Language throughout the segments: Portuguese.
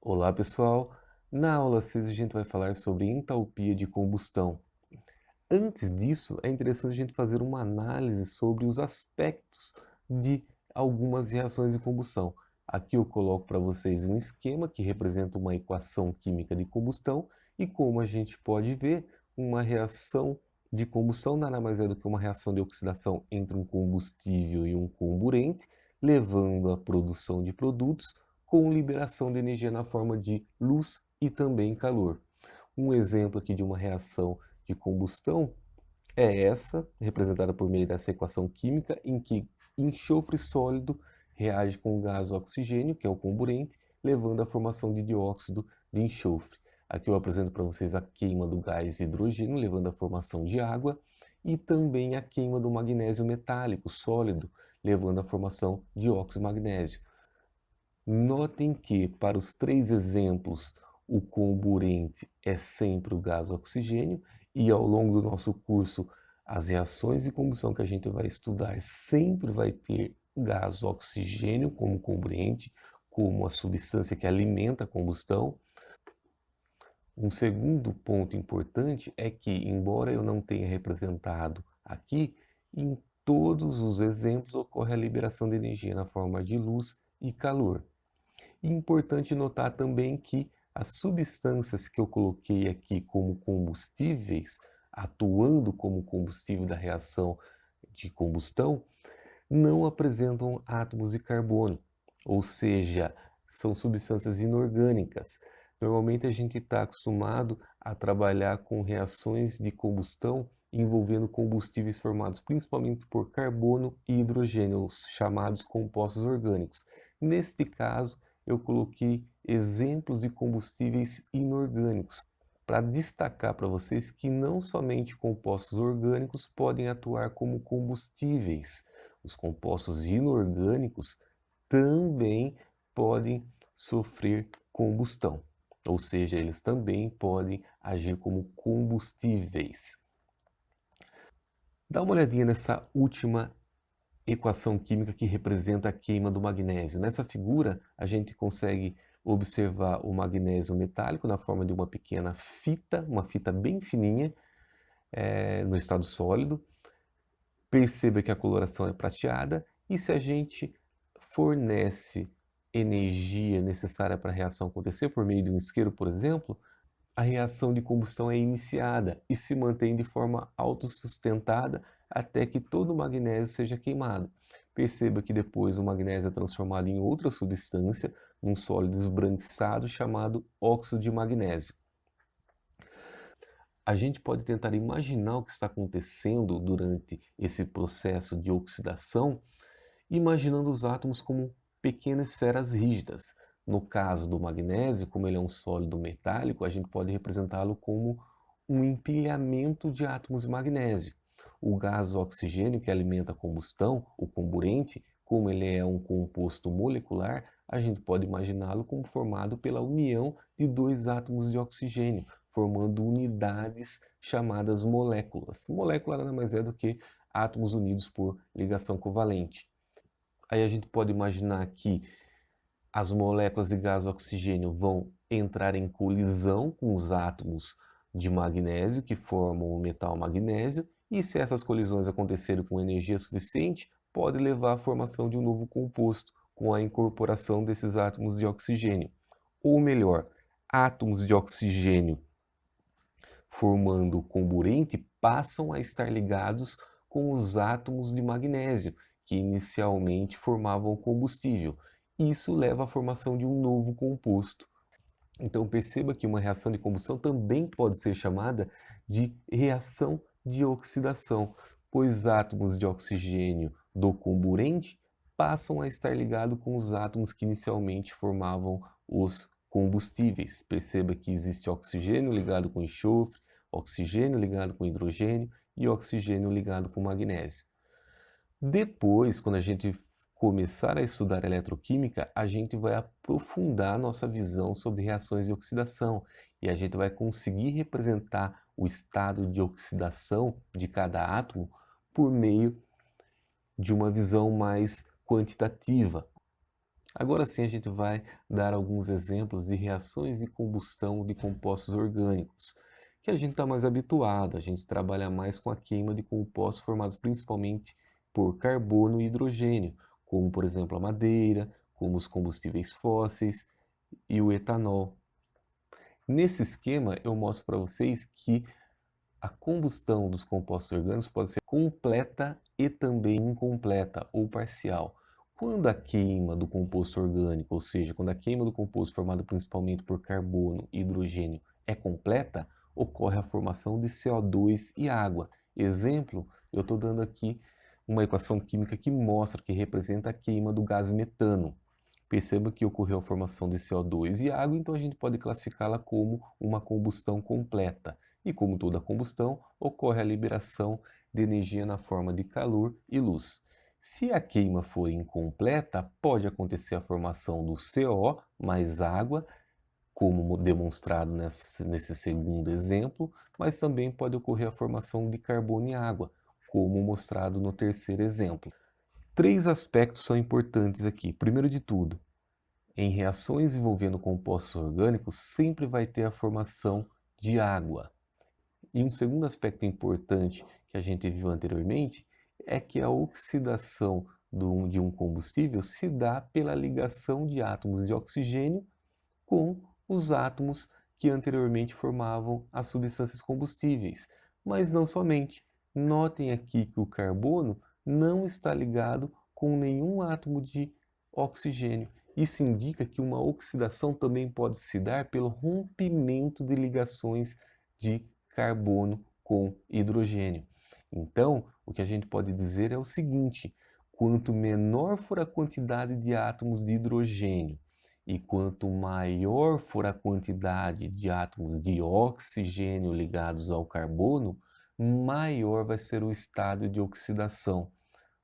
Olá pessoal, na aula 6 a gente vai falar sobre entalpia de combustão. Antes disso, é interessante a gente fazer uma análise sobre os aspectos de algumas reações de combustão. Aqui eu coloco para vocês um esquema que representa uma equação química de combustão e como a gente pode ver, uma reação de combustão nada mais é do que uma reação de oxidação entre um combustível e um comburente, levando à produção de produtos com liberação de energia na forma de luz e também calor. Um exemplo aqui de uma reação de combustão é essa, representada por meio dessa equação química, em que enxofre sólido reage com o gás oxigênio, que é o comburente, levando à formação de dióxido de enxofre. Aqui eu apresento para vocês a queima do gás hidrogênio, levando à formação de água, e também a queima do magnésio metálico sólido, levando à formação de óxido de magnésio. Notem que, para os três exemplos, o comburente é sempre o gás oxigênio, e ao longo do nosso curso, as reações de combustão que a gente vai estudar sempre vai ter gás oxigênio como comburente, como a substância que alimenta a combustão. Um segundo ponto importante é que, embora eu não tenha representado aqui, em todos os exemplos ocorre a liberação de energia na forma de luz e calor. E importante notar também que as substâncias que eu coloquei aqui como combustíveis, atuando como combustível da reação de combustão, não apresentam átomos de carbono, ou seja, são substâncias inorgânicas. Normalmente a gente está acostumado a trabalhar com reações de combustão envolvendo combustíveis formados principalmente por carbono e hidrogênio, os chamados compostos orgânicos. Neste caso, eu coloquei exemplos de combustíveis inorgânicos para destacar para vocês que não somente compostos orgânicos podem atuar como combustíveis, os compostos inorgânicos também podem sofrer combustão, ou seja, eles também podem agir como combustíveis. Dá uma olhadinha nessa última equação química que representa a queima do magnésio. Nessa figura, a gente consegue observar o magnésio metálico na forma de uma pequena fita, uma fita bem fininha, no estado sólido. Perceba que a coloração é prateada e se a gente fornece energia necessária para a reação acontecer por meio de um isqueiro, por exemplo, a reação de combustão é iniciada e se mantém de forma autossustentada até que todo o magnésio seja queimado. Perceba que depois o magnésio é transformado em outra substância, num sólido esbranquiçado chamado óxido de magnésio. A gente pode tentar imaginar o que está acontecendo durante esse processo de oxidação, imaginando os átomos como pequenas esferas rígidas. No caso do magnésio, como ele é um sólido metálico, a gente pode representá-lo como um empilhamento de átomos de magnésio. O gás oxigênio que alimenta a combustão, o comburente, como ele é um composto molecular, a gente pode imaginá-lo como formado pela união de dois átomos de oxigênio, formando unidades chamadas moléculas. Molécula nada mais é do que átomos unidos por ligação covalente. Aí a gente pode imaginar que as moléculas de gás oxigênio vão entrar em colisão com os átomos de magnésio, que formam o metal magnésio, e se essas colisões acontecerem com energia suficiente, pode levar à formação de um novo composto, com a incorporação desses átomos de oxigênio. Ou melhor, átomos de oxigênio formando comburente passam a estar ligados com os átomos de magnésio, que inicialmente formavam o combustível. Isso leva à formação de um novo composto. Então perceba que uma reação de combustão também pode ser chamada de reação de oxidação, pois átomos de oxigênio do comburente passam a estar ligados com os átomos que inicialmente formavam os combustíveis. Perceba que existe oxigênio ligado com enxofre, oxigênio ligado com hidrogênio e oxigênio ligado com magnésio. Depois, quando a gente começar a estudar eletroquímica, a gente vai aprofundar nossa visão sobre reações de oxidação e a gente vai conseguir representar o estado de oxidação de cada átomo por meio de uma visão mais quantitativa. Agora sim a gente vai dar alguns exemplos de reações de combustão de compostos orgânicos, que a gente está mais habituado, a gente trabalha mais com a queima de compostos formados principalmente por carbono e hidrogênio, como por exemplo a madeira, como os combustíveis fósseis e o etanol. Nesse esquema eu mostro para vocês que a combustão dos compostos orgânicos pode ser completa e também incompleta ou parcial. Quando a queima do composto orgânico, ou seja, quando a queima do composto formado principalmente por carbono e hidrogênio é completa, ocorre a formação de CO2 e água. Exemplo, eu estou dando aqui uma equação química que mostra, que representa a queima do gás metano. Perceba que ocorreu a formação de CO2 e água, então a gente pode classificá-la como uma combustão completa. E como toda combustão, ocorre a liberação de energia na forma de calor e luz. Se a queima for incompleta, pode acontecer a formação do CO mais água, como demonstrado nesse segundo exemplo, mas também pode ocorrer a formação de carbono e água, como mostrado no terceiro exemplo. Três aspectos são importantes aqui. Primeiro de tudo, em reações envolvendo compostos orgânicos, sempre vai ter a formação de água. E um segundo aspecto importante que a gente viu anteriormente é que a oxidação de um combustível se dá pela ligação de átomos de oxigênio com os átomos que anteriormente formavam as substâncias combustíveis. Mas não somente. Notem aqui que o carbono não está ligado com nenhum átomo de oxigênio. Isso indica que uma oxidação também pode se dar pelo rompimento de ligações de carbono com hidrogênio. Então, o que a gente pode dizer é o seguinte: quanto menor for a quantidade de átomos de hidrogênio e quanto maior for a quantidade de átomos de oxigênio ligados ao carbono, maior vai ser o estado de oxidação.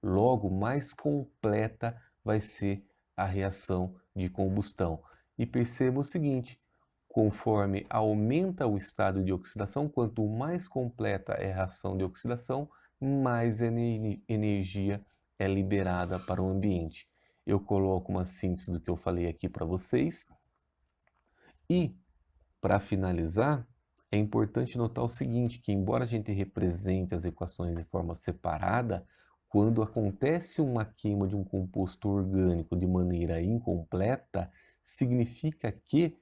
Logo, mais completa vai ser a reação de combustão. E perceba o seguinte: conforme aumenta o estado de oxidação, quanto mais completa é a reação de oxidação, mais energia é liberada para o ambiente. Eu coloco uma síntese do que eu falei aqui para vocês. E, para finalizar, é importante notar o seguinte, que embora a gente represente as equações de forma separada, quando acontece uma queima de um composto orgânico de maneira incompleta, significa que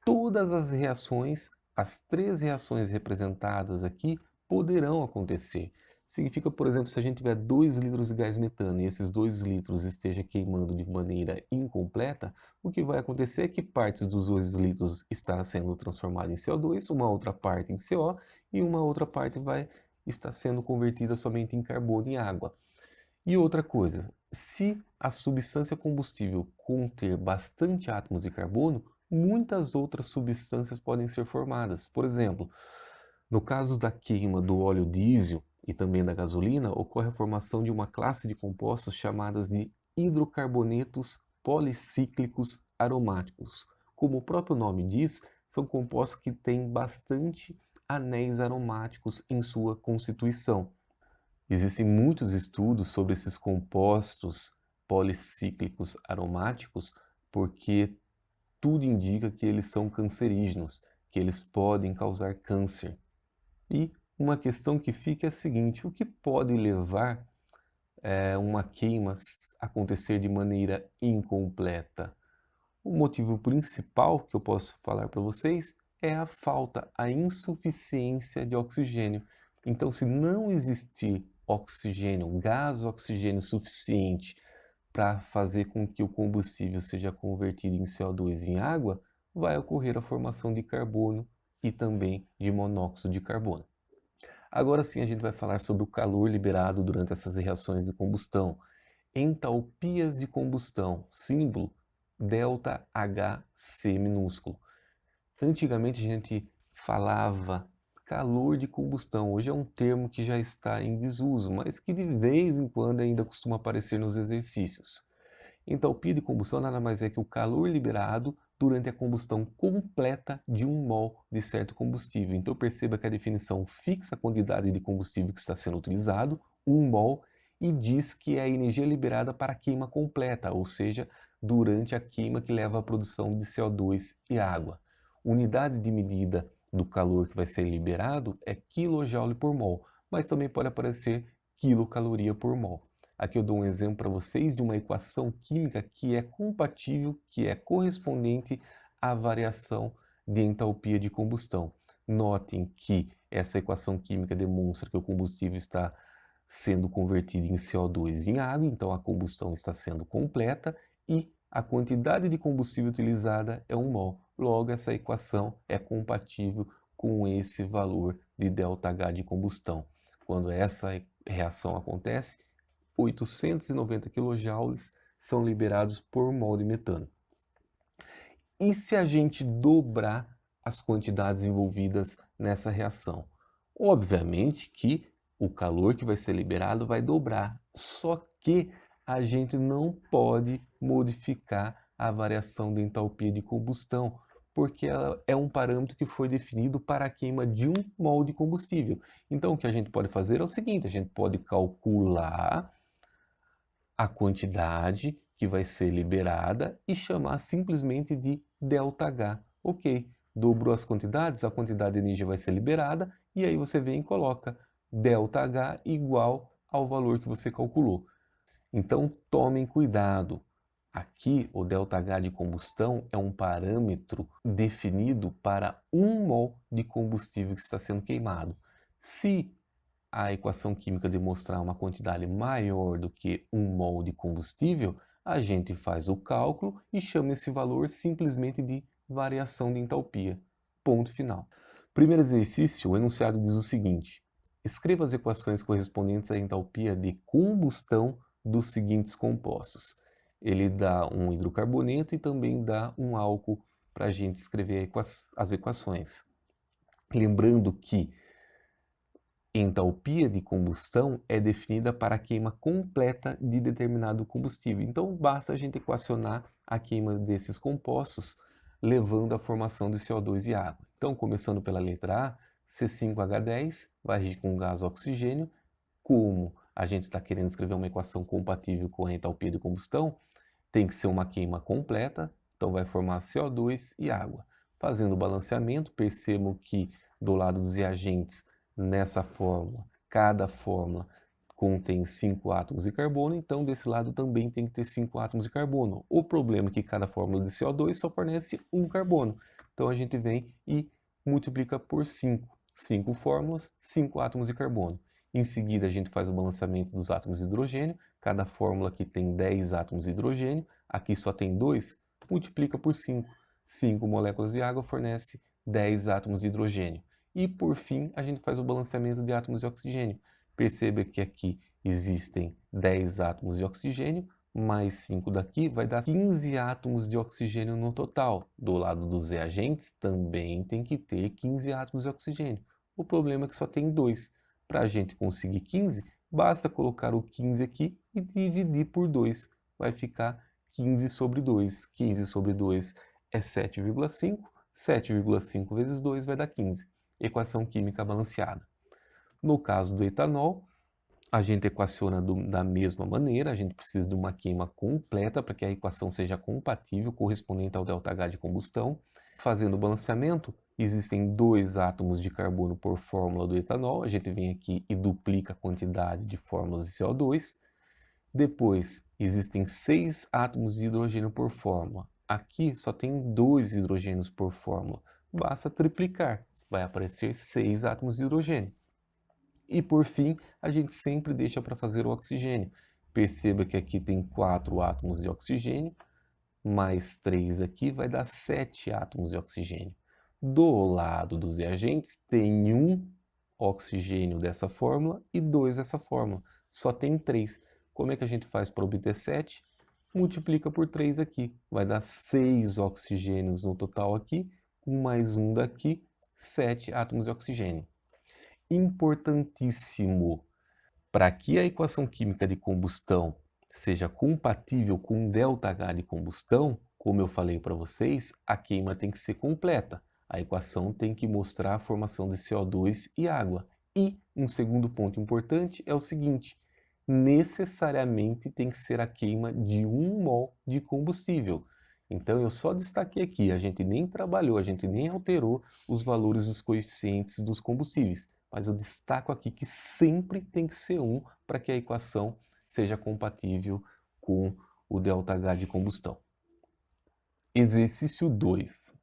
todas as reações, as três reações representadas aqui, poderão acontecer. Significa, por exemplo, se a gente tiver 2 litros de gás metano e esses 2 litros esteja queimando de maneira incompleta, o que vai acontecer é que partes dos 2 litros está sendo transformada em CO2, uma outra parte em CO e uma outra parte vai estar sendo convertida somente em carbono e água. E outra coisa, se a substância combustível conter bastante átomos de carbono, muitas outras substâncias podem ser formadas. Por exemplo, no caso da queima do óleo diesel e também da gasolina, ocorre a formação de uma classe de compostos chamadas de hidrocarbonetos policíclicos aromáticos. Como o próprio nome diz, são compostos que têm bastante anéis aromáticos em sua constituição. Existem muitos estudos sobre esses compostos policíclicos aromáticos porque tudo indica que eles são cancerígenos, que eles podem causar câncer. E uma questão que fica é a seguinte: o que pode levar uma queima a acontecer de maneira incompleta? O motivo principal que eu posso falar para vocês é a falta, a insuficiência de oxigênio. Então, se não existir oxigênio, gás oxigênio suficiente para fazer com que o combustível seja convertido em CO2 em água, vai ocorrer a formação de carbono e também de monóxido de carbono. Agora sim a gente vai falar sobre o calor liberado durante essas reações de combustão. Entalpias de combustão, símbolo ΔHC minúsculo. Antigamente a gente falava calor de combustão, hoje é um termo que já está em desuso, mas que de vez em quando ainda costuma aparecer nos exercícios. Entalpia de combustão nada mais é que o calor liberado durante a combustão completa de um mol de certo combustível. Então perceba que a definição fixa a quantidade de combustível que está sendo utilizado, 1 mol, e diz que é a energia liberada para a queima completa, ou seja, durante a queima que leva à produção de CO2 e água. Unidade de medida do calor que vai ser liberado é kJ por mol, mas também pode aparecer quilocaloria por mol. Aqui eu dou um exemplo para vocês de uma equação química que é compatível, que é correspondente à variação de entalpia de combustão. Notem que essa equação química demonstra que o combustível está sendo convertido em CO2 em água, então a combustão está sendo completa e a quantidade de combustível utilizada é 1 mol. Logo, essa equação é compatível com esse valor de ΔH de combustão. Quando essa reação acontece, 890 kJ são liberados por mol de metano. E se a gente dobrar as quantidades envolvidas nessa reação? Obviamente que o calor que vai ser liberado vai dobrar, só que a gente não pode modificar a variação de entalpia de combustão, porque ela é um parâmetro que foi definido para a queima de 1 mol de combustível. Então, o que a gente pode fazer é o seguinte, a gente pode calcular a quantidade que vai ser liberada e chamar simplesmente de ΔH. Ok, dobrou as quantidades, a quantidade de energia vai ser liberada e aí você vem e coloca ΔH igual ao valor que você calculou. Então tomem cuidado. Aqui o ΔH de combustão é um parâmetro definido para 1 mol de combustível que está sendo queimado. Se a equação química demonstrar uma quantidade maior do que 1 mol de combustível, a gente faz o cálculo e chama esse valor simplesmente de variação de entalpia. Ponto final. Primeiro exercício, o enunciado diz o seguinte: escreva as equações correspondentes à entalpia de combustão dos seguintes compostos. Ele dá um hidrocarboneto e também dá um álcool para a gente escrever as equações. Lembrando que entalpia de combustão é definida para a queima completa de determinado combustível. Então, basta a gente equacionar a queima desses compostos, levando à formação de CO2 e água. Então, começando pela letra A, C5H10 vai reagir com gás oxigênio. Como a gente está querendo escrever uma equação compatível com a entalpia de combustão, tem que ser uma queima completa, então vai formar CO2 e água. Fazendo o balanceamento, percebam que do lado dos reagentes, nessa fórmula, cada fórmula contém 5 átomos de carbono, então desse lado também tem que ter 5 átomos de carbono. O problema é que cada fórmula de CO2 só fornece um carbono. Então a gente vem e multiplica por 5. 5 fórmulas, 5 átomos de carbono. Em seguida a gente faz o balanceamento dos átomos de hidrogênio. Cada fórmula aqui tem 10 átomos de hidrogênio, aqui só tem 2, multiplica por 5. 5 moléculas de água fornece 10 átomos de hidrogênio. E por fim, a gente faz o balanceamento de átomos de oxigênio. Perceba que aqui existem 10 átomos de oxigênio, mais 5 daqui vai dar 15 átomos de oxigênio no total. Do lado dos reagentes também tem que ter 15 átomos de oxigênio. O problema é que só tem 2. Para a gente conseguir 15, basta colocar o 15 aqui e dividir por 2. Vai ficar 15 sobre 2. 15 sobre 2 é 7,5. 7,5 vezes 2 vai dar 15. Equação química balanceada. No caso do etanol, a gente equaciona da mesma maneira, a gente precisa de uma queima completa para que a equação seja compatível, correspondente ao ΔH de combustão. Fazendo o balanceamento, existem 2 átomos de carbono por fórmula do etanol, a gente vem aqui e duplica a quantidade de fórmulas de CO2. Depois, existem 6 átomos de hidrogênio por fórmula. Aqui só tem 2 hidrogênios por fórmula, basta triplicar, vai aparecer 6 átomos de hidrogênio. E por fim, a gente sempre deixa para fazer o oxigênio. Perceba que aqui tem 4 átomos de oxigênio, mais 3 aqui vai dar 7 átomos de oxigênio. Do lado dos reagentes tem 1 oxigênio dessa fórmula e 2 dessa fórmula. Só tem 3. Como é que a gente faz para obter 7? Multiplica por 3 aqui. Vai dar 6 oxigênios no total aqui, com mais 1 daqui, 7 átomos de oxigênio. Importantíssimo, para que a equação química de combustão seja compatível com o ΔH de combustão, como eu falei para vocês, a queima tem que ser completa. A equação tem que mostrar a formação de CO2 e água. E um segundo ponto importante é o seguinte: necessariamente tem que ser a queima de 1 mol de combustível. Então eu só destaquei aqui, a gente nem trabalhou, a gente nem alterou os valores dos coeficientes dos combustíveis, mas eu destaco aqui que sempre tem que ser 1 para que a equação seja compatível com o ΔH de combustão. Exercício 2.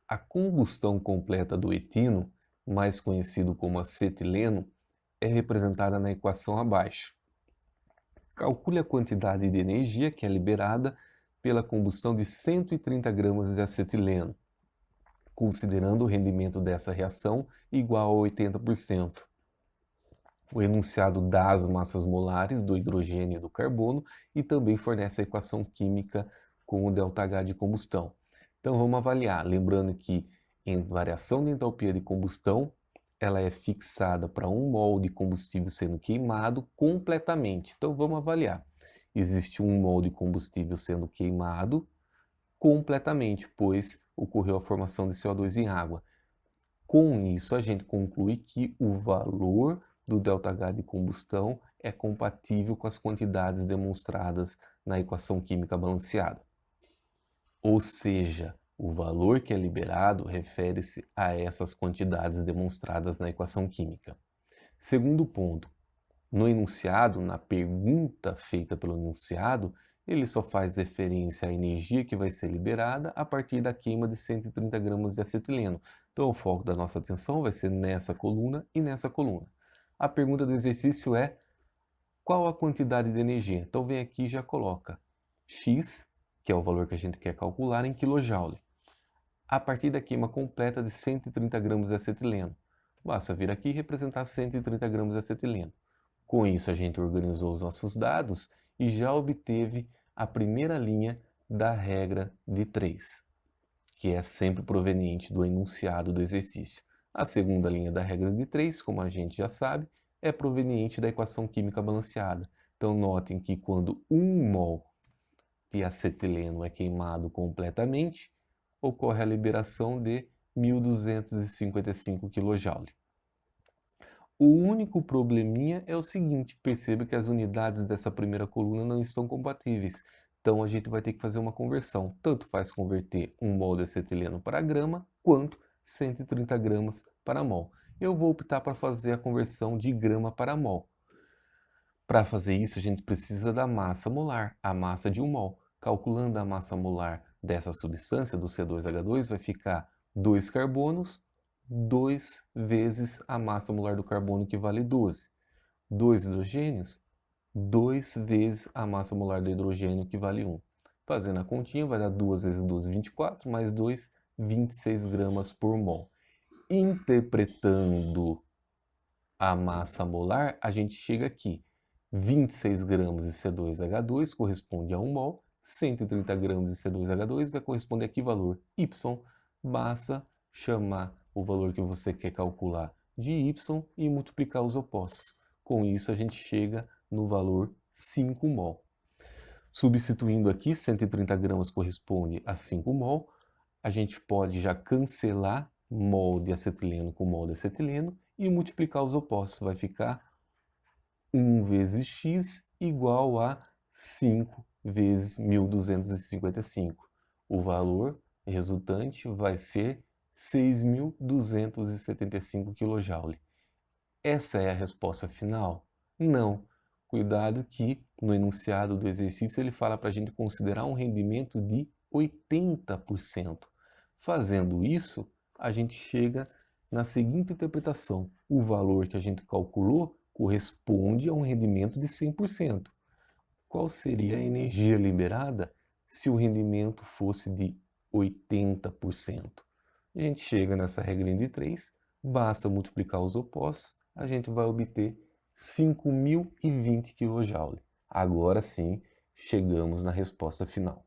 A combustão completa do etino, mais conhecido como acetileno, é representada na equação abaixo. Calcule a quantidade de energia que é liberada pela combustão de 130 gramas de acetileno, considerando o rendimento dessa reação igual a 80%. O enunciado dá as massas molares do hidrogênio e do carbono e também fornece a equação química com o ΔH de combustão. Então vamos avaliar, lembrando que em variação de entalpia de combustão, ela é fixada para 1 mol de combustível sendo queimado completamente. Então vamos avaliar. Existe 1 mol de combustível sendo queimado completamente, pois ocorreu a formação de CO2 em água. Com isso, a gente conclui que o valor do ΔH de combustão é compatível com as quantidades demonstradas na equação química balanceada. Ou seja, o valor que é liberado refere-se a essas quantidades demonstradas na equação química. Segundo ponto, no enunciado, na pergunta feita pelo enunciado, ele só faz referência à energia que vai ser liberada a partir da queima de 130 gramas de acetileno. Então, o foco da nossa atenção vai ser nessa coluna e nessa coluna. A pergunta do exercício é: qual a quantidade de energia? Então, vem aqui e já coloca X, que é o valor que a gente quer calcular, em kJ, a partir da queima completa de 130 gramas de acetileno. Basta vir aqui e representar 130 gramas de acetileno. Com isso, a gente organizou os nossos dados e já obteve a primeira linha da regra de 3, que é sempre proveniente do enunciado do exercício. A segunda linha da regra de 3, como a gente já sabe, é proveniente da equação química balanceada. Então, notem que quando 1 mol de acetileno é queimado completamente, ocorre a liberação de 1.255 kJ. O único probleminha é o seguinte: perceba que as unidades dessa primeira coluna não estão compatíveis. Então a gente vai ter que fazer uma conversão. Tanto faz converter 1 mol de acetileno para grama, quanto 130 gramas para mol. Eu vou optar para fazer a conversão de grama para mol. Para fazer isso, a gente precisa da massa molar, a massa de 1 mol. Calculando a massa molar dessa substância, do C2H2, vai ficar 2 carbonos, 2 vezes a massa molar do carbono, que vale 12. 2 hidrogênios, 2 vezes a massa molar do hidrogênio, que vale 1. Fazendo a continha, vai dar 2 vezes 12, 24, mais 2, 26 gramas por mol. Interpretando a massa molar, a gente chega aqui. 26 gramas de C2H2 corresponde a 1 mol, 130 gramas de C2H2 vai corresponder a que valor? Y. Basta chamar o valor que você quer calcular de Y e multiplicar os opostos. Com isso, a gente chega no valor 5 mol. Substituindo aqui, 130 gramas corresponde a 5 mol, a gente pode já cancelar mol de acetileno com mol de acetileno e multiplicar os opostos. Vai ficar 1 vezes x igual a 5 vezes 1.255. O valor resultante vai ser 6.275 kJ. Essa é a resposta final? Não. Cuidado que no enunciado do exercício ele fala para a gente considerar um rendimento de 80%. Fazendo isso, a gente chega na seguinte interpretação: o valor que a gente calculou corresponde a um rendimento de 100%. Qual seria a energia liberada se o rendimento fosse de 80%? A gente chega nessa regrinha de 3, basta multiplicar os opostos, a gente vai obter 5.020 kJ. Agora sim, chegamos na resposta final.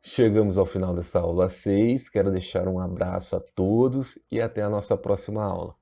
Chegamos ao final dessa aula 6, quero deixar um abraço a todos e até a nossa próxima aula.